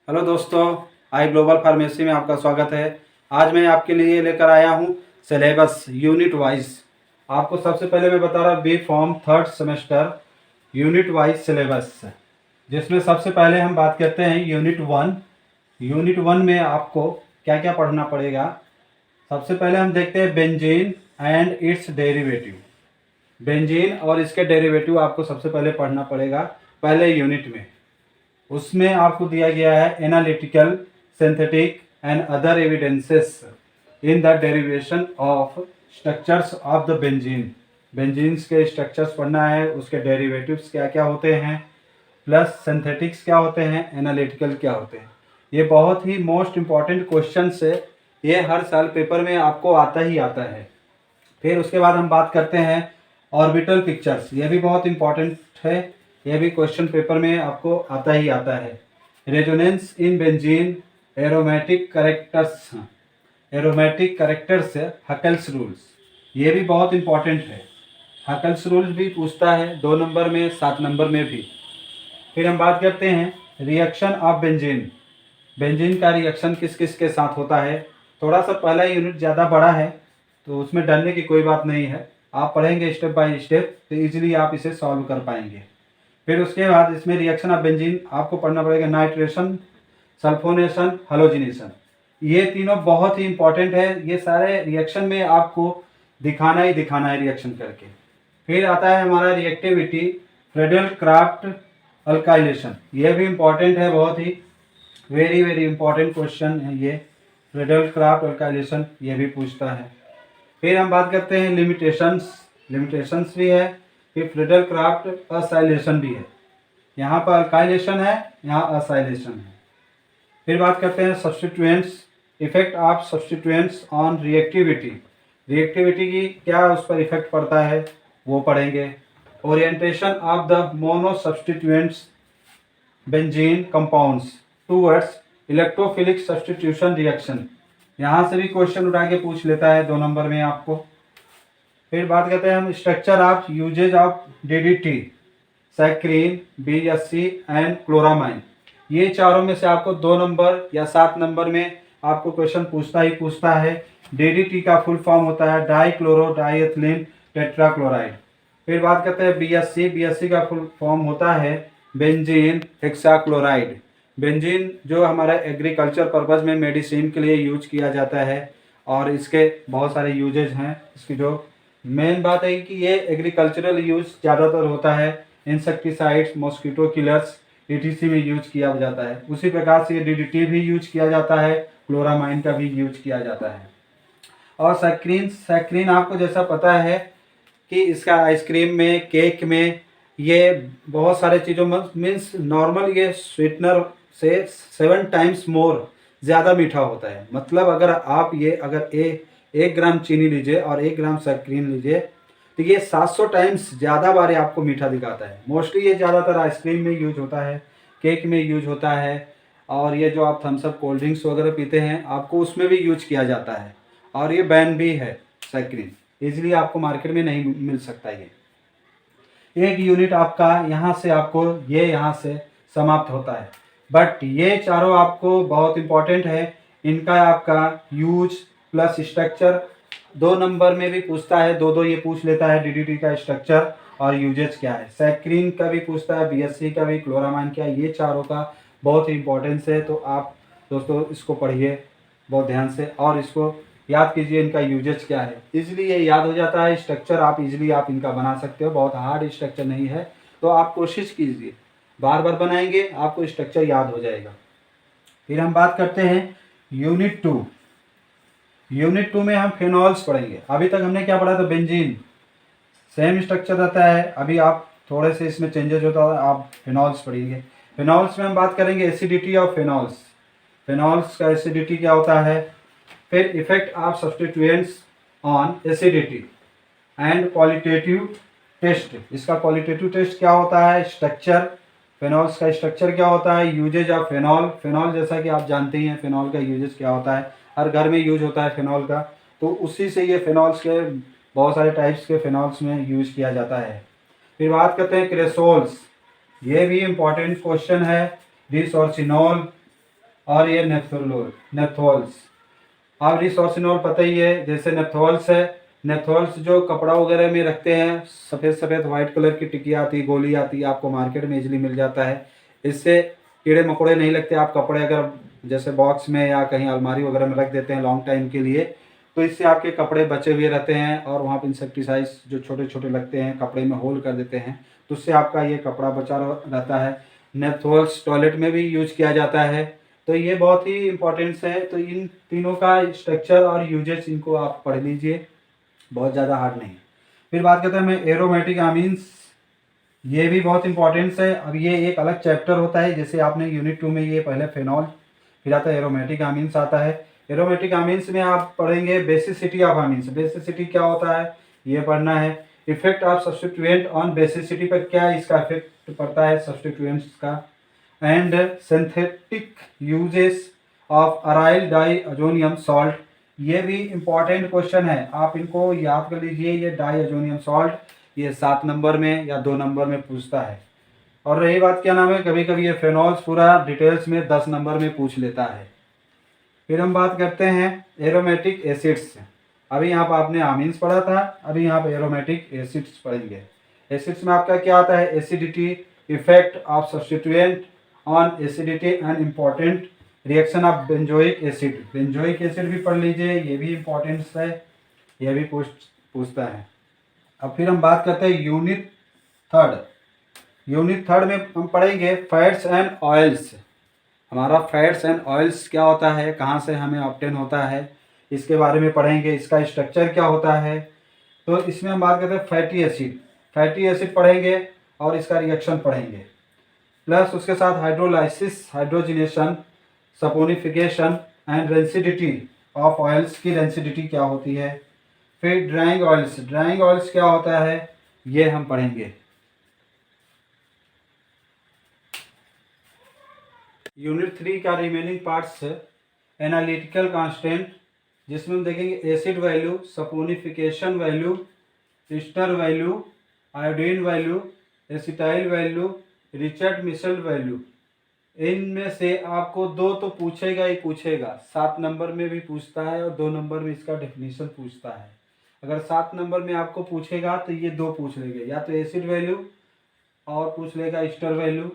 Hello दोस्तों, आई global pharmacy में आपका स्वागत है। आज मैं आपके लिए लेकर आया हूँ सिलेबस यूनिट वाइज। आपको सबसे पहले मैं बता रहा हूँ B pharm third semester unit wise syllabus, जिसमें सबसे पहले हम बात करते हैं यूनिट वन। यूनिट वन में आपको क्या क्या पढ़ना पड़ेगा। सबसे पहले हम देखते हैं benzene and it's derivative. Benzene और इसके डेरिवेटिव आपको सबसे पहले पढ़ना पड़ेगा पहले यूनिट में। उसमें आपको दिया गया है analytical, synthetic and other evidences in the derivation of structures of the benzene. Benzenes के स्ट्रक्चर्स पढ़ना है, उसके डेरिवेटिव्स क्या क्या होते हैं, प्लस सिंथेटिक्स क्या होते हैं, एनालिटिकल क्या होते हैं। ये बहुत ही मोस्ट इम्पॉर्टेंट क्वेश्चन है। ये हर साल पेपर में आपको आता ही आता है। फिर उसके बाद हम बात करते हैं ऑर्बिटल पिक्चर्स। ये भी बहुत इंपॉर्टेंट है, ये भी क्वेश्चन पेपर में आपको आता ही आता है। Resonance in benzene, aromatic characters, aromatic characters, Huckel's rules, ये भी बहुत इंपॉर्टेंट है। हकल्स रूल्स भी पूछता है 2 नंबर में, 7 नंबर में भी। फिर हम बात करते हैं रिएक्शन ऑफ बेंजीन। बेंजीन का रिएक्शन किस किस के साथ होता है। थोड़ा सा पहला यूनिट ज़्यादा बड़ा है, तो उसमें डरने की कोई बात नहीं है। आप पढ़ेंगे स्टेप बाय स्टेप तो इजीली आप इसे सॉल्व कर पाएंगे। फिर उसके बाद इसमें रिएक्शन ऑफ बेंजीन आपको पढ़ना पड़ेगा नाइट्रेशन, सल्फोनेशन, हैलोजिनेशन। ये तीनों बहुत ही इंपॉर्टेंट है। ये सारे रिएक्शन में आपको दिखाना ही दिखाना है रिएक्शन करके। फिर आता है हमारा रिएक्टिविटी, फ्रेडल क्राफ्ट अल्काइलेशन। ये भी इंपॉर्टेंट है, बहुत ही वेरी वेरी इंपॉर्टेंट क्वेश्चन है ये। फ्रेडल क्राफ्ट अल्काइलेशन ये भी पूछता है। फिर हम बात करते हैं लिमिटेशंस। लिमिटेशंस भी है। फिर फ्रेडल क्राफ्ट असाइलेशन भी है। यहाँ पर अल्काइलेशन है, यहाँ असाइलेशन है। फिर बात करते हैं substituents, effect of substituents on reactivity. Reactivity की क्या उस पर इफेक्ट पड़ता है वो पढ़ेंगे। Orientation of the mono substituents benzene compounds towards electrophilic substitution reaction. यहाँ से भी क्वेश्चन उठा के पूछ लेता है 2 नंबर में आपको। फिर बात करते हैं हम structure of uses of DDT, saccharin, BSC and chloramine. ये चारों में से आपको 2 नंबर या 7 नंबर में आपको क्वेश्चन पूछता ही पूछता है। डीडीटी का फुल फॉर्म होता है डाइक्लोरो डाइएथिलीन टेट्राक्लोराइड। फिर बात करते हैं बीएससी। बीएससी का फुल फॉर्म होता है बेंजीन हेक्साक्लोराइड। बेंजीन जो हमारा एग्रीकल्चर पर्पज़ में मेडिसिन के लिए यूज किया जाता है, और इसके बहुत सारे यूजेज हैं। इसकी जो मेन बात है कि ये एग्रीकल्चरल यूज ज़्यादातर होता है। इंसेक्टिसाइड्स, मॉस्किटो किलर्स ईटीसी में यूज किया जाता है। उसी प्रकार से डीडीटी भी यूज किया जाता है, क्लोरामाइन का भी यूज किया जाता है। और सैक्रीन, सैक्रीन आपको जैसा पता है कि इसका आइसक्रीम में, केक में, ये बहुत सारे चीज़ों में मीन्स नॉर्मल ये स्वीटनर से 7 टाइम्स मोर ज़्यादा मीठा होता है। मतलब अगर आप ये अगर 1 ग्राम चीनी लीजिए और 1 ग्राम सैक्रीन लीजिए तो ये 700 टाइम्स ज़्यादा बार आपको मीठा दिखाता है। मोस्टली ये ज़्यादातर आइसक्रीम में यूज होता है, केक में यूज होता है, और ये जो आप थम्स अप कोल्ड ड्रिंक्स वगैरह पीते हैं आपको उसमें भी यूज किया जाता है। और ये बैन भी है सैक्रीन, इसलिए आपको मार्केट में नहीं मिल सकता। ये एक यूनिट आपका यहाँ से आपको ये यहाँ से समाप्त होता है। बट ये चारों आपको बहुत इंपॉर्टेंट है। इनका आपका यूज प्लस स्ट्रक्चर 2 नंबर में भी पूछता है, 2 ये पूछ लेता है। डीडीटी का स्ट्रक्चर और यूजेज क्या है, सैक्रीन का भी पूछता है, बीएससी का भी, क्लोरामाइन क्या, ये चारों का बहुत ही इंपॉर्टेंस है। तो आप दोस्तों इसको पढ़िए बहुत ध्यान से और इसको याद कीजिए इनका यूजेज क्या है। इजीली ये याद हो जाता है। स्ट्रक्चर आप इजीली आप इनका बना सकते हो, बहुत हार्ड स्ट्रक्चर नहीं है। तो आप कोशिश कीजिए, बार बार बनाएंगे आपको स्ट्रक्चर याद हो जाएगा। फिर हम बात करते हैं यूनिट 2। यूनिट 2 में हम फिनॉल्स पढ़ेंगे। अभी तक हमने क्या पढ़ा था, बेंजीन सेम स्ट्रक्चर रहता है। अभी आप थोड़े से इसमें चेंजेस होता है, आप फिनॉल्स पढ़ेंगे। फिनॉल्स में हम बात करेंगे एसिडिटी ऑफ फिनॉल्स। फिनॉल्स का एसिडिटी क्या होता है। फिर effect of substituents on acidity and qualitative test. इसका क्वालिटेटिव टेस्ट क्या होता है, स्ट्रक्चर, फिनॉल्स का स्ट्रक्चर क्या होता है, यूजेज ऑफ फिनॉल। फिनॉल जैसा कि आप जानते ही हैं फिनॉल का यूजेज क्या होता है, हर घर में यूज होता है फिनॉल का। तो उसी से ये फिनॉल्स के बहुत सारे टाइप्स के फिनॉल्स में यूज किया जाता है। फिर बात करते हैं क्रेसोल्स। ये भी इम्पॉर्टेंट क्वेश्चन है। डिसऑर्सिनोल, और ये नेप्थोल्स। आप रिसोर्सिनॉल पता ही है, जैसे नेप्थोल्स है, नेप्थोल्स जो कपड़ा वगैरह में रखते हैं, सफ़ेद सफ़ेद वाइट कलर की टिकी आती, गोली आती है, आपको मार्केट में इजीली मिल जाता है। इससे कीड़े मकोड़े नहीं लगते। आप कपड़े अगर जैसे बॉक्स में या कहीं अलमारी वगैरह में रख देते हैं लॉन्ग टाइम के लिए, तो इससे आपके कपड़े बचे हुए रहते हैं और वहाँ पर इंसेक्टिसाइड्स जो छोटे छोटे लगते हैं कपड़े में होल कर देते हैं, तो उससे आपका ये कपड़ा बचा रहता है। नेप्थोल्स टॉयलेट में भी यूज किया जाता है। तो ये बहुत ही इंपॉर्टेंस है। तो इन तीनों का स्ट्रक्चर और यूजेस इनको आप पढ़ लीजिए, बहुत ज़्यादा हार्ड नहीं। फिर बात करते हैं मैं एरोमेटिक अमीन्स। ये भी बहुत इंपॉर्टेंस है। अब ये एक अलग चैप्टर होता है, जैसे आपने यूनिट 2 में ये पहले फेनॉल, फिर आता है एरोमेटिक अमीन्स आता है। एरोमेटिक अमीन्स में आप पढ़ेंगे बेसिसिटी ऑफ अमीन्स। बेसिसिटी क्या होता है ये पढ़ना है। Effect of substituent on basicity पर क्या इसका इफेक्ट पड़ता है सब्स्टिट्यूएंट्स का। And synthetic uses of aryl diazonium salt. ये भी इंपॉर्टेंट क्वेश्चन है, आप इनको याद कर लीजिए। ये डाइअजोनियम सॉल्ट ये 7 नंबर में या 2 नंबर में पूछता है। और रही बात क्या नाम है, कभी कभी ये फेनॉल्स पूरा डिटेल्स में 10 नंबर में पूछ लेता है। फिर हम बात करते हैं एरोमेटिक एसिड्स। अभी यहाँ पर आपने अमीन्स पढ़ा था, अभी यहाँ पर एरोमेटिक एसिड्स पढ़ेंगे। एसिड्स में आपका क्या आता है, acidity, effect of substituent on acidity and important reaction of benzoic acid. Benzoic acid भी पढ़ लीजिए, ये भी इम्पोर्टेंस है, ये भी पूछता है। अब फिर हम बात करते हैं यूनिट थर्ड। यूनिट थर्ड में हम पढ़ेंगे फैट्स एंड ऑयल्स। हमारा फैट्स एंड ऑयल्स क्या होता है, कहाँ से हमें ऑब्टेन होता है, इसके बारे में पढ़ेंगे। इसका स्ट्रक्चर क्या होता है। तो इसमें हम बात करते हैं फैटी एसिड। फैटी एसिड पढ़ेंगे और इसका रिएक्शन पढ़ेंगे, प्लस उसके साथ hydrolysis, hydrogenation, saponification and rancidity of oils की रेंसिडिटी क्या होती है। फिर ड्राइंग ऑयल्स, ड्राइंग ऑयल्स क्या होता है ये हम पढ़ेंगे। यूनिट 3 का रिमेनिंग पार्ट्स है एनालिटिकल कांस्टेंट, जिसमें हम देखेंगे acid value, saponification value, ester value, iodine value, acetyl value, Richard Michel value. इनमें से आपको 2 तो पूछेगा ही पूछेगा, 7 नंबर में भी पूछता है और 2 नंबर में इसका डेफिनेशन पूछता है। अगर 7 नंबर में आपको पूछेगा तो ये 2 पूछ लेंगे, या तो एसिड वैल्यू और पूछ लेगा स्टर वैल्यू,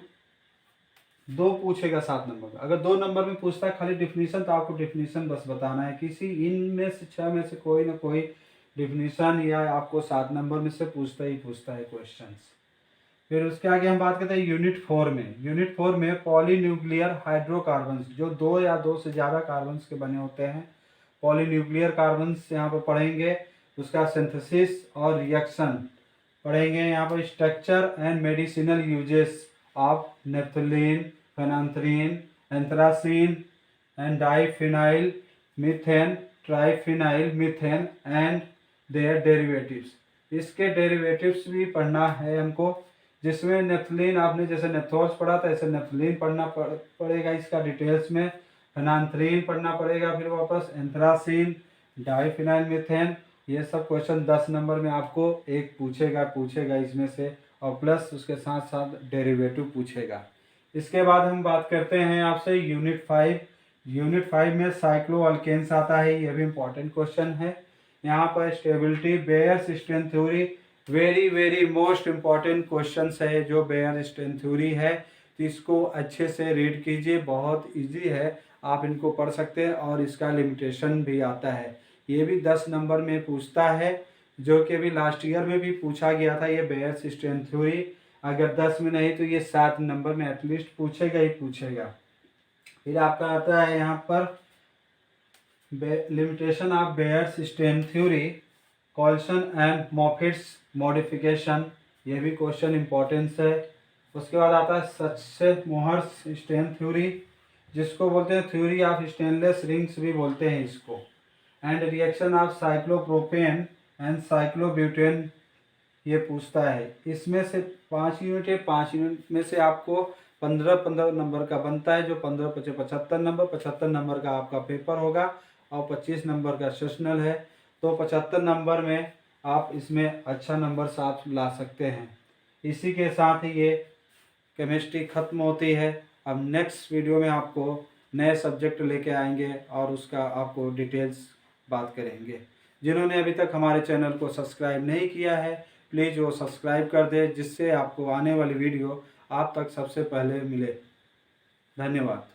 2 पूछेगा 7 नंबर में। अगर 2 नंबर में पूछता है खाली डेफिनेशन, तो आपको डेफिनेशन बस बताना है, किसी इनमें से 6 में से कोई ना कोई डेफिनेशन या आपको 7 नंबर में से पूछता ही पूछता है क्वेश्चंस। फिर उसके आगे हम बात करते हैं यूनिट 4 में। यूनिट 4 में पॉलीन्यूक्लियर हाइड्रोकार्बन्स, जो 2 या 2 से ज़्यादा कार्बन्स के बने होते हैं, पॉलीन्यूक्लियर कार्बन्स यहाँ पर पढ़ेंगे। उसका सिंथेसिस और रिएक्शन पढ़ेंगे। यहाँ पर structure and medicinal uses of naphthalene, phenanthrene, anthracene and diphenyl methane, triphenyl methane and their derivatives. इसके डेरिवेटिव्स भी पढ़ना है हमको, जिसमें नेफ्थलीन आपने जैसे नेप्थोल्स पढ़ा था, ऐसे नेफ्थलीन पढ़ना पड़ेगा इसका डिटेल्स में। फेनांथ्रीन पढ़ना पड़ेगा, फिर वापस एंथ्रासीन, डाइफिनाइल मीथेन। ये सब क्वेश्चन 10 नंबर में आपको एक पूछेगा इसमें से, और प्लस उसके साथ साथ डेरिवेटिव पूछेगा। इसके बाद हम बात करते हैं आपसे यूनिट 5। यूनिट 5 में साइक्लोअल्केन्स आता है, यह भी इंपॉर्टेंट क्वेश्चन है। यहाँ पर stability, Baeyer's strength theory, very very most important question है जो बेयर स्ट्रेंथ थ्योरी है। तो इसको अच्छे से रीड कीजिए, बहुत इजी है, आप इनको पढ़ सकते हैं। और इसका लिमिटेशन भी आता है, ये भी 10 नंबर में पूछता है, जो कि अभी लास्ट ईयर में भी पूछा गया था। ये बेयर्स स्ट्रेंथ थ्योरी अगर 10 में नहीं तो ये 7 नंबर में एटलीस्ट पूछेगा ही पूछेगा। फिर आपका आता है यहाँ पर limitation of Baeyer's strength theory, Coulson and Moffitt's modification, ये भी क्वेश्चन इंपॉर्टेंस है। उसके बाद आता है सच-मोहर्स स्ट्रेंथ थ्योरी, जिसको बोलते हैं थ्योरी ऑफ स्टेनलेस रिंग्स भी बोलते हैं इसको, and reaction of cyclopropane and cyclobutane, ये पूछता है। इसमें से 5 यूनिट है, 5 यूनिट में से आपको 15-15 नंबर का बनता है, जो 15 × 75 नंबर, 75 नंबर का आपका पेपर होगा और 25 नंबर का सेशनल है। तो 75 नंबर में आप इसमें अच्छा नंबर 7 ला सकते हैं। इसी के साथ ही ये केमिस्ट्री ख़त्म होती है। अब नेक्स्ट वीडियो में आपको नए सब्जेक्ट लेके आएंगे और उसका आपको डिटेल्स बात करेंगे। जिन्होंने अभी तक हमारे चैनल को सब्सक्राइब नहीं किया है, प्लीज़ वो सब्सक्राइब कर दे, जिससे आपको आने वाली वीडियो आप तक सबसे पहले मिले। धन्यवाद।